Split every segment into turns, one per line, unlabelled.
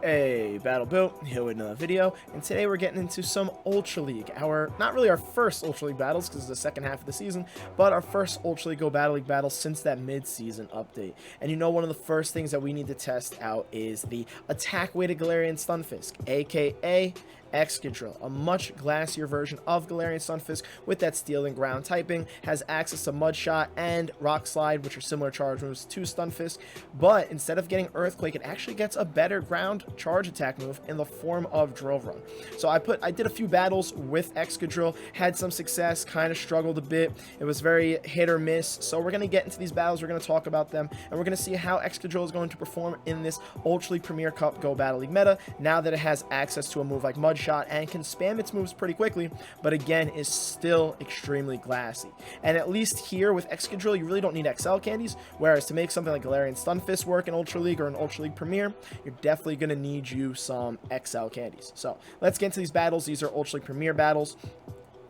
Hey, Battle Built, here with another video, and today we're getting into some Ultra League. Not really our first Ultra League battles, because it's the second half of the season, but our first Ultra League Go Battle League battle since that mid-season update. And you know one of the first things that we need to test out is the attack-weighted Galarian Stunfisk, aka Excadrill, a much glassier version of Galarian Stunfisk with that steel and ground typing, has access to Mud Shot and Rock Slide, which are similar charge moves to Stunfisk, but instead of getting Earthquake, it actually gets a better ground charge attack move in the form of Drill Run. So I did a few battles with Excadrill, had some success, kind of struggled a bit. It was very hit or miss, so we're going to get into these battles, we're going to talk about them, and we're going to see how Excadrill is going to perform in this Ultra League Premier Cup Go Battle League meta, now that it has access to a move like Mud Shot and can spam its moves pretty quickly, but again is still extremely glassy. And at least here with Excadrill, you really don't need XL candies, whereas to make something like Galarian Stunfisk work in Ultra League or an Ultra League Premier, you're definitely going to need you some XL candies. So let's get into these battles. These are Ultra League Premier battles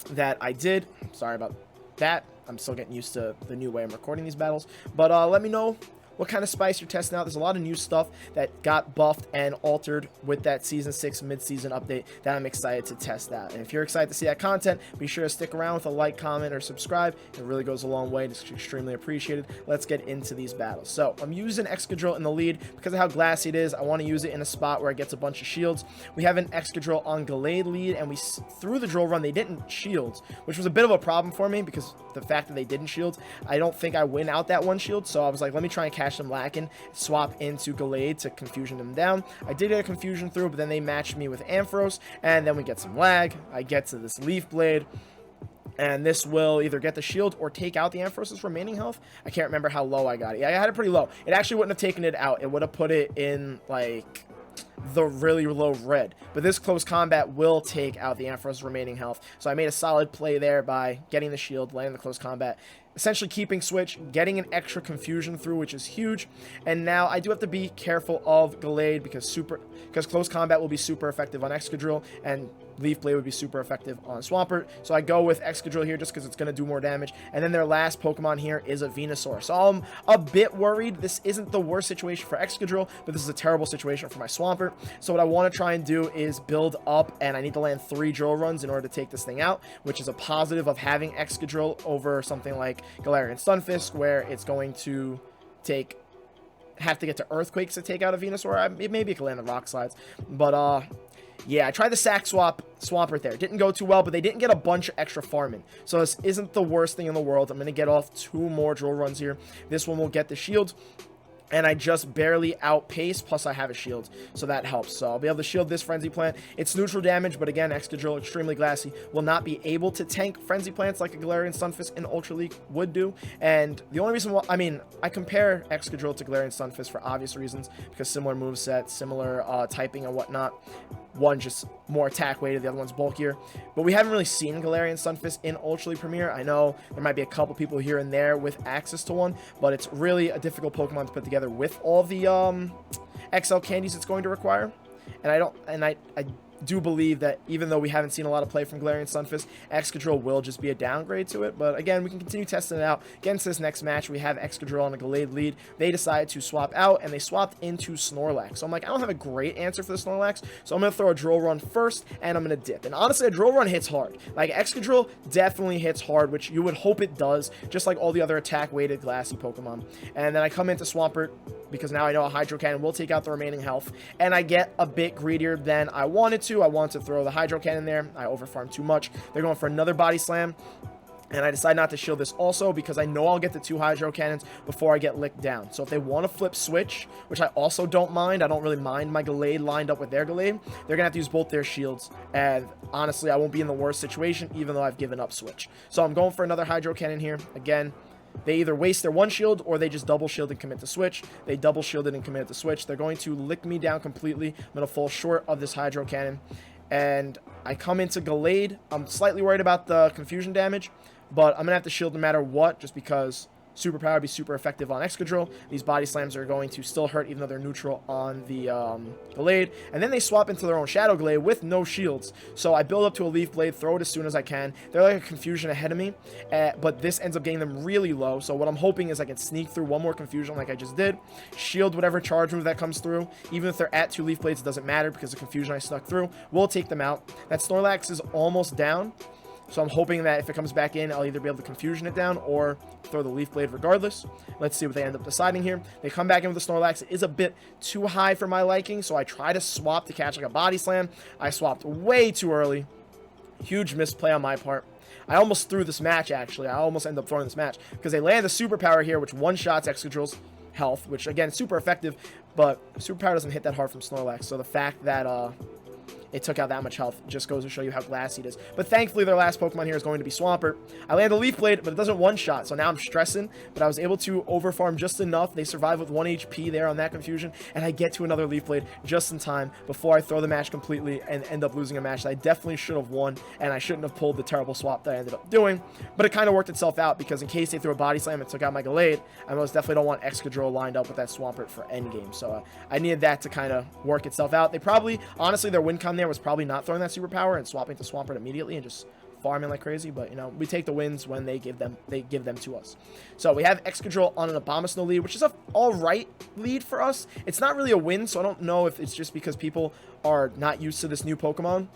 that I did. Sorry about that. I'm still getting used to the new way I'm recording these battles, but let me know what kind of spice you're testing out. There's a lot of new stuff that got buffed and altered with that Season 6 mid-season update that I'm excited to test out. And if you're excited to see that content, be sure to stick around with a like, comment, or subscribe. It really goes a long way. It's extremely appreciated. Let's get into these battles. So I'm using Excadrill in the lead because of how glassy it is. I want to use it in a spot where it gets a bunch of shields. We have an Excadrill on Gallade lead, and through the drill run, they didn't shield, which was a bit of a problem for me because the fact that they didn't shield, I don't think I win out that one shield. So I was like, let me try and catch them lacking, swap into Gallade to confusion them down. I did get a confusion through, but then they matched me with Ampharos, and then we get some lag. I get to this Leaf Blade, and this will either get the shield or take out the Ampharos' remaining health. I can't remember how low I got it. Yeah, I had it pretty low. It actually wouldn't have taken it out. It would have put it in, like, the really low red, but this close combat will take out the Ampharos' remaining health. So I made a solid play there by getting the shield, landing the close combat, essentially keeping switch, getting an extra confusion through, which is huge. And now I do have to be careful of Gallade because close combat will be super effective on Excadrill, and Leaf Blade would be super effective on Swampert. So I go with Excadrill here just because it's going to do more damage. And then their last Pokemon here is a Venusaur. So I'm a bit worried. This isn't the worst situation for Excadrill, but this is a terrible situation for my Swampert. So what I want to try and do is build up, and I need to land 3 drill runs in order to take this thing out, which is a positive of having Excadrill over something like Galarian Stunfisk, where it's going to have to get to Earthquakes to take out a Venusaur. Maybe it can land the Rock Slides, but yeah, I tried the sack swap Swampert there. Didn't go too well, but they didn't get a bunch of extra farming. So this isn't the worst thing in the world. I'm going to get off 2 more drill runs here. This one will get the shield, and I just barely outpace, plus I have a shield, so that helps. So I'll be able to shield this Frenzy Plant. It's neutral damage, but again, Excadrill, extremely glassy, will not be able to tank Frenzy Plants like a Galarian Stunfisk in Ultra League would do. And the only reason why, I compare Excadrill to Galarian Stunfisk for obvious reasons, because similar moveset, similar typing and whatnot. One just more attack weighted, the other one's bulkier. But we haven't really seen Galarian Stunfisk in Ultra League Premier. I know there might be a couple people here and there with access to one, but it's really a difficult Pokemon to put together with all the XL candies it's going to require. And I do believe that even though we haven't seen a lot of play from Galarian Stunfisk, Excadrill will just be a downgrade to it. But again, we can continue testing it out. Get into this next match. We have Excadrill on a Gallade lead. They decided to swap out, and they swapped into Snorlax. So I'm like, I don't have a great answer for the Snorlax, so I'm going to throw a Drill Run first, and I'm going to dip. And honestly, a Drill Run hits hard. Like, Excadrill definitely hits hard, which you would hope it does, just like all the other attack-weighted glassy Pokemon. And then I come into Swampert, because now I know a Hydro Cannon will take out the remaining health, and I get a bit greedier than I wanted to. I wanted to throw the Hydro Cannon there. I overfarmed too much. They're going for another Body Slam, and I decide not to shield this also because I know I'll get the 2 Hydro Cannons before I get licked down. So if they want to flip switch, which I also don't mind, I don't really mind my Gallade lined up with their Gallade, they're going to have to use both their shields. And honestly, I won't be in the worst situation even though I've given up switch. So I'm going for another Hydro Cannon here. Again, they either waste their 1 shield or they just double shield and commit to switch. They double shielded and committed to switch. They're going to lick me down completely. I'm going to fall short of this Hydro Cannon. And I come into Gallade. I'm slightly worried about the confusion damage, but I'm going to have to shield no matter what just because superpower be super effective on Excadrill. These body slams are going to still hurt even though they're neutral on the Gallade. And then they swap into their own Shadow Glade with no shields. So I build up to a Leaf Blade, throw it as soon as I can. They're like a Confusion ahead of me, but this ends up getting them really low. So what I'm hoping is I can sneak through one more Confusion like I just did, shield whatever charge move that comes through. Even if they're at 2 Leaf Blades, it doesn't matter because the Confusion I snuck through will take them out. That Snorlax is almost down. So I'm hoping that if it comes back in, I'll either be able to Confusion it down or throw the Leaf Blade regardless. Let's see what they end up deciding here. They come back in with the Snorlax. It is a bit too high for my liking, so I try to swap to catch like a Body Slam. I swapped way too early. Huge misplay on my part. I almost threw this match, actually. I almost ended up throwing this match because they land a Superpower here, which one-shots Excadrill's health, which, again, super effective, but Superpower doesn't hit that hard from Snorlax. So the fact that it took out that much health just goes to show you how glassy it is. But thankfully, their last Pokemon here is going to be Swampert. I land a Leaf Blade, but it doesn't one-shot, so now I'm stressing. But I was able to overfarm just enough. They survive with 1 HP there on that Confusion, and I get to another Leaf Blade just in time before I throw the match completely and end up losing a match that I definitely should have won, and I shouldn't have pulled the terrible swap that I ended up doing. But it kind of worked itself out, because in case they threw a Body Slam and took out my Gallade, I most definitely don't want Excadrill lined up with that Swampert for endgame. So I needed that to kind of work itself out. They probably, honestly, their win con there was probably not throwing that superpower and swapping to Swampert immediately and just farming like crazy, but you know, we take the wins when they give them to us. So we have Excadrill on an Abomasnow lead, which is a alright lead for us. It's not really a win, so I don't know if it's just because people are not used to this new Pokemon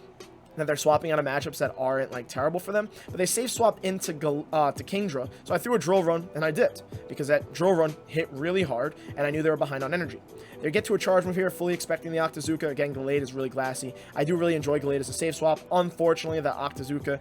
that they're swapping out of matchups that aren't like terrible for them, but they safe swap into Kingdra, so I threw a Drill Run and I dipped because that Drill Run hit really hard and I knew they were behind on energy. They get to a charge move here, fully expecting the Octazooka. Again, Gallade is really glassy. I do really enjoy Gallade as a safe swap. Unfortunately, the Octazooka,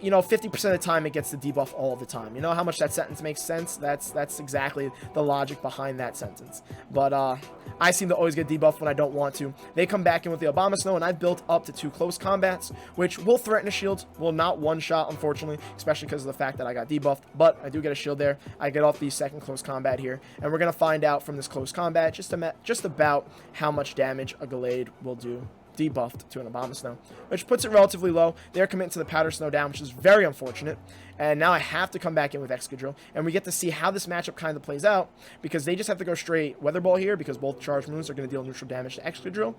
you know, 50% of the time it gets the debuff all the time. You know how much that sentence makes sense? That's exactly the logic behind that sentence. But I seem to always get debuffed when I don't want to. They come back in with the Abomasnow, and I've built up to 2 close combats, which will threaten a shield. Will not one-shot, unfortunately, especially because of the fact that I got debuffed. But I do get a shield there. I get off the second close combat here, and we're going to find out from this close combat just about how much damage a Gallade will do debuffed to an Abomasnow, which puts it relatively low. They're committing to the Powder Snow down, which is very unfortunate. And now I have to come back in with Excadrill, and we get to see how this matchup kind of plays out, because they just have to go straight Weather Ball here, because both charge moves are going to deal neutral damage to Excadrill.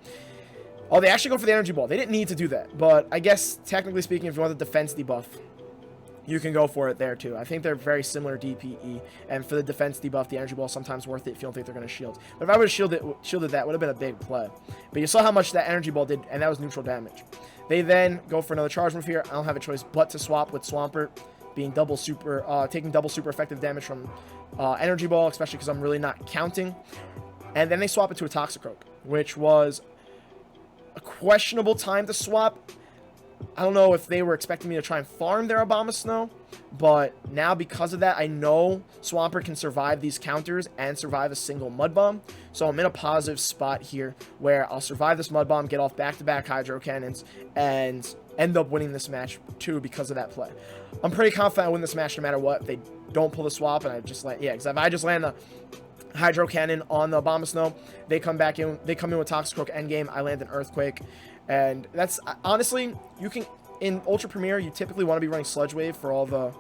Oh, they actually go for the Energy Ball. They didn't need to do that, but I guess, technically speaking, if you want the defense debuff, you can go for it there too. I think they're very similar DPE, and for the defense debuff, the Energy Ball is sometimes worth it if you don't think they're going to shield. But if I would have shielded that, would have been a big play. But you saw how much that Energy Ball did, and that was neutral damage. They then go for another charge move here. I don't have a choice but to swap with Swampert, being taking double super effective damage from Energy Ball, especially because I'm really not counting. And then they swap it to a Toxicroak, which was a questionable time to swap. I don't know if they were expecting me to try and farm their Abomasnow, but now because of that, I know Swampert can survive these counters and survive a single Mud Bomb. So I'm in a positive spot here where I'll survive this Mud Bomb, get off back-to-back Hydro Cannons, and end up winning this match too because of that play. I'm pretty confident I win this match no matter what. If they don't pull the swap and I just land, yeah, because if I just land the Hydro Cannon on the Abomasnow, they come in with Toxicroak endgame, I land an Earthquake. And that's, honestly, you can, in Ultra Premier, you typically want to be running Sludge Wave for all the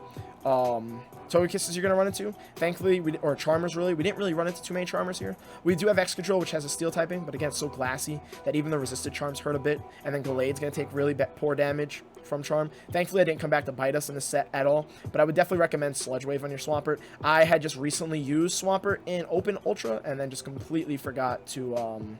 Togekiss you're going to run into. Thankfully, or Charmers, really. We didn't really run into too many Charmers here. We do have Excadrill, which has a Steel typing, but again, it's so glassy that even the resisted Charms hurt a bit. And then Gallade's going to take really poor damage from Charm. Thankfully, I didn't come back to bite us in this set at all, but I would definitely recommend Sludge Wave on your Swampert. I had just recently used Swampert in Open Ultra, and then just completely forgot to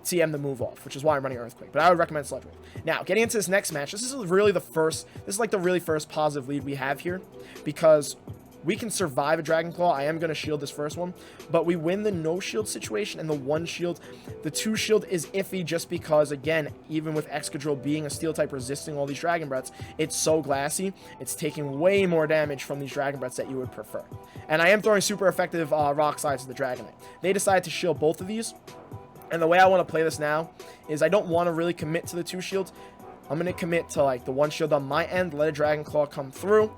TM the move off, which is why I'm running Earthquake, but I would recommend Sludge Wave. Now, getting into this next match, this is like the really first positive lead we have here, because we can survive a Dragon Claw. I am going to shield this first one, but we win the no shield situation and the one shield. The two shield is iffy just because, again, even with Excadrill being a Steel type resisting all these Dragon Breaths, it's so glassy, it's taking way more damage from these Dragon Breaths that you would prefer. And I am throwing super effective Rock Slides to the Dragonite. They decided to shield both of these. And the way I want to play this now is I don't want to really commit to the two shields. I'm going to commit to like the one shield on my end, let a Dragon Claw come through,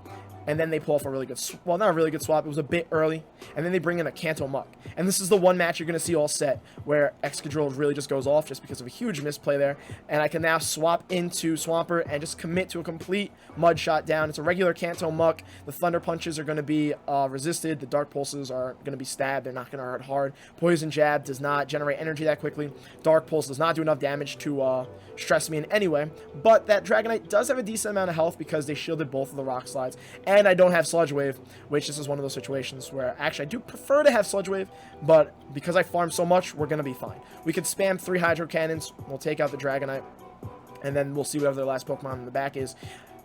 and then they pull off a really good, well, not a really good swap, it was a bit early, and then they bring in a Kanto Muck. And this is the one match you're going to see all set, where Excadrill really just goes off just because of a huge misplay there, and I can now swap into Swampert and just commit to a complete Mud Shot down. It's a regular Kanto Muck. The Thunder Punches are going to be resisted, the Dark Pulses are going to be stabbed, they're not going to hurt hard. Poison Jab does not generate energy that quickly. Dark Pulse does not do enough damage to stress me in any way, but that Dragonite does have a decent amount of health because they shielded both of the Rock Slides, and I don't have Sludge Wave, which this is one of those situations where actually I do prefer to have Sludge Wave, but because I farm so much, we're going to be fine. We could spam 3 Hydro Cannons, we'll take out the Dragonite, and then we'll see whatever their last Pokemon in the back is.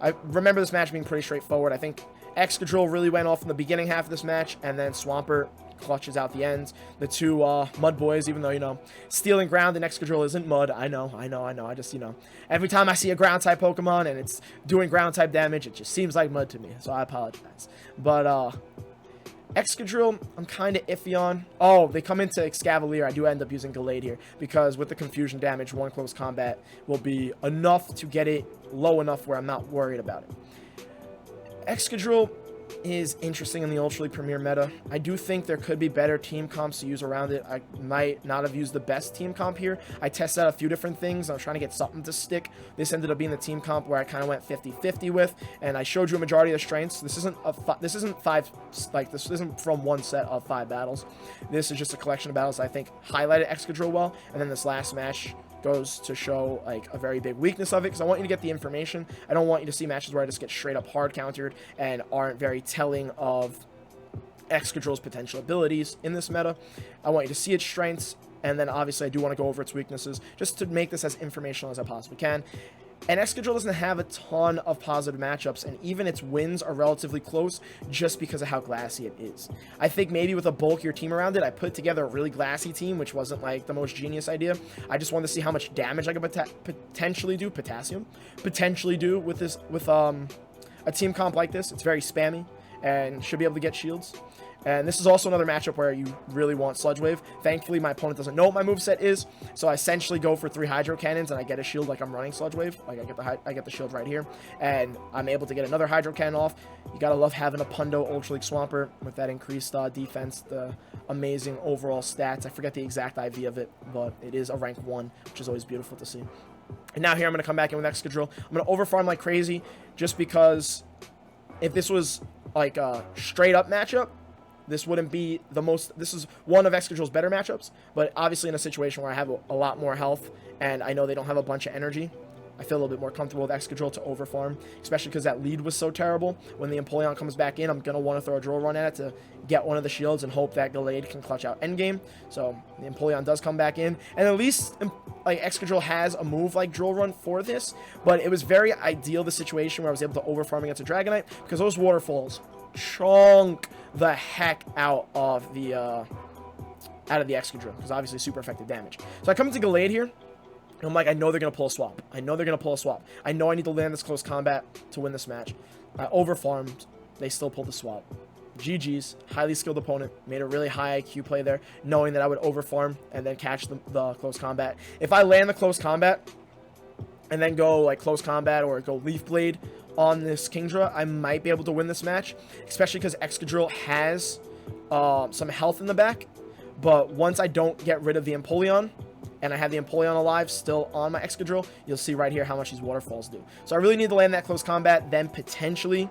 I remember this match being pretty straightforward. I think Excadrill really went off in the beginning half of this match, and then Swampert clutches out the ends. The two Mud Boys, even though, you know, stealing ground in Excadrill isn't mud. I know. I just, you know, every time I see a ground-type Pokemon and it's doing ground-type damage, it just seems like mud to me, so I apologize. But, Excadrill, I'm kind of iffy on. Oh, they come into Excavalier. I do end up using Gallade here, because with the confusion damage, 1 close combat will be enough to get it low enough where I'm not worried about it. Excadrill is interesting in the Ultra League Premier meta. I do think there could be better team comps to use around it. I might not have used the best team comp here. I tested out a few different things. I was trying to get something to stick. This ended up being the team comp where I kind of went 50-50 with, and I showed you a majority of the strengths. This isn't this isn't from one set of 5 battles. This is just a collection of battles I think highlighted Excadrill well, and then this last match goes to show like a very big weakness of it, because I want you to get the information. I don't want you to see matches where I just get straight up hard countered and aren't very telling of Excadrill's potential abilities in this meta. I want you to see its strengths, and then obviously I do want to go over its weaknesses just to make this as informational as I possibly can. And Excadrill doesn't have a ton of positive matchups, and even its wins are relatively close just because of how glassy it is. I think maybe with a bulkier team around it, I put together a really glassy team, which wasn't like the most genius idea. I just wanted to see how much damage I could potentially do, potentially do with this, with a team comp like this. It's very spammy and should be able to get shields. And this is also another matchup where you really want Sludge Wave. Thankfully, my opponent doesn't know what my moveset is, so I essentially go for 3 Hydro Cannons, and I get a shield like I'm running Sludge Wave. Like, I get the shield right here, and I'm able to get another Hydro Cannon off. You gotta love having a Pundo Ultra League Swampert with that increased defense, the amazing overall stats. I forget the exact IV of it, but it is a rank 1, which is always beautiful to see. And now here I'm going to come back in with Excadrill. I'm going to overfarm like crazy, just because if this was like a straight up matchup, this wouldn't be the most. This is one of Excadrill's better matchups, but obviously in a situation where I have a lot more health and I know they don't have a bunch of energy, I feel a little bit more comfortable with Excadrill to overfarm, especially because that lead was so terrible. When the Empoleon comes back in, I'm going to want to throw a drill run at it to get one of the shields and hope that Gallade can clutch out endgame. So the Empoleon does come back in, and at least like Excadrill has a move like drill run for this, but it was very ideal, the situation where I was able to overfarm against a Dragonite, because those waterfalls chunk the heck out of the Excadrill, because obviously super effective damage. So I come into Gallade here, and I'm like, I know they're going to pull a swap. I know I need to land this close combat to win this match. I overfarmed. They still pulled the swap. GG's. Highly skilled opponent. Made a really high IQ play there, knowing that I would overfarm and then catch the close combat. If I land the close combat and then go like close combat or go Leaf Blade on this Kingdra, I might be able to win this match, especially because Excadrill has some health in the back. But once I don't get rid of the Empoleon, and I have the Empoleon alive still on my Excadrill, you'll see right here how much these waterfalls do. So I really need to land that close combat, then potentially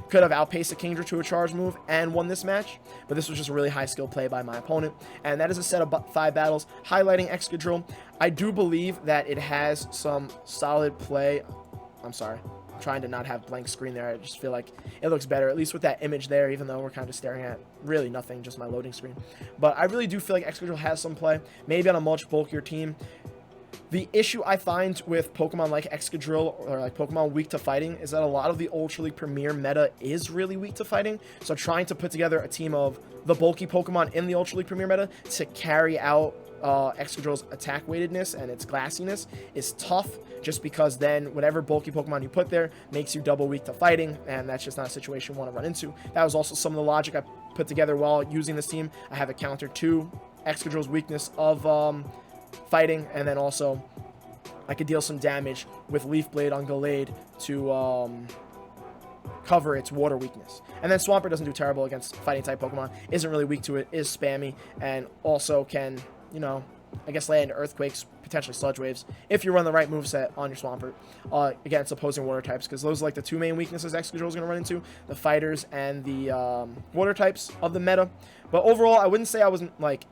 could have outpaced the Kingdra to a charge move and won this match, but this was just a really high skill play by my opponent. And that is a set of 5 battles highlighting Excadrill. I do believe that it has some solid play. I'm sorry, I'm trying to not have blank screen there. I just feel like it looks better, at least with that image there, even though we're kind of staring at really nothing, just my loading screen. But I really do feel like Excadrill has some play, maybe on a much bulkier team. The issue I find with Pokemon like Excadrill, or like Pokemon weak to fighting, is that a lot of the Ultra League Premier meta is really weak to fighting. So trying to put together a team of the bulky Pokemon in the Ultra League Premier meta to carry out Excadrill's attack weightedness and its glassiness is tough, just because then whatever bulky Pokemon you put there makes you double weak to fighting, and that's just not a situation you want to run into. That was also some of the logic I put together while using this team. I have a counter to Excadrill's weakness of fighting, and then also I could deal some damage with Leaf Blade on Gallade to cover its water weakness. And then Swampert doesn't do terrible against fighting type Pokemon, isn't really weak to it, is spammy, and also can, you know, I guess lay into Earthquakes, potentially Sludge Waves, if you run the right moveset on your Swampert against opposing water types, because those are like the two main weaknesses Excadrill is going to run into, the fighters and the water types of the meta. But overall, I wouldn't say I wasn't like,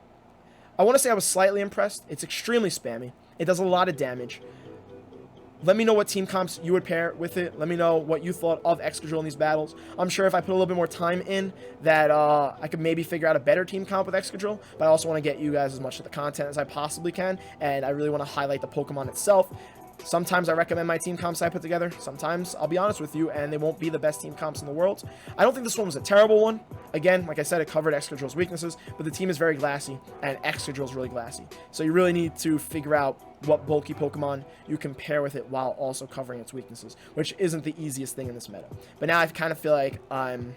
I want to say I was slightly impressed. It's extremely spammy. It does a lot of damage. Let me know what team comps you would pair with it. Let me know what you thought of Excadrill in these battles. I'm sure if I put a little bit more time in that I could maybe figure out a better team comp with Excadrill, but I also want to get you guys as much of the content as I possibly can, and I really want to highlight the Pokemon itself. Sometimes I recommend my team comps I put together. Sometimes, I'll be honest with you, and they won't be the best team comps in the world. I don't think this one was a terrible one. Again, like I said, it covered Excadrill's weaknesses, but the team is very glassy, and Excadrill's really glassy. So you really need to figure out what bulky Pokemon you can pair with it while also covering its weaknesses, which isn't the easiest thing in this meta. But now I kind of feel like I'm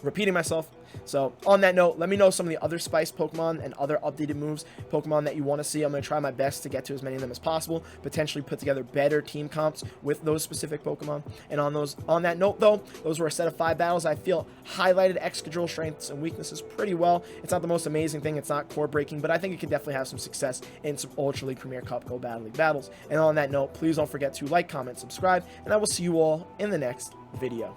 repeating myself. So on that note, let me know some of the other Spice Pokemon and other updated moves Pokemon that you want to see. I'm going to try my best to get to as many of them as possible, potentially put together better team comps with those specific Pokemon. And on that note though, those were a set of 5 battles I feel highlighted Excadrill strengths and weaknesses pretty well. It's not the most amazing thing, it's not core breaking, but I think it could definitely have some success in some Ultra League Premier Cup Go Battle League battles. And on that note, please don't forget to like, comment, subscribe, and I will see you all in the next video.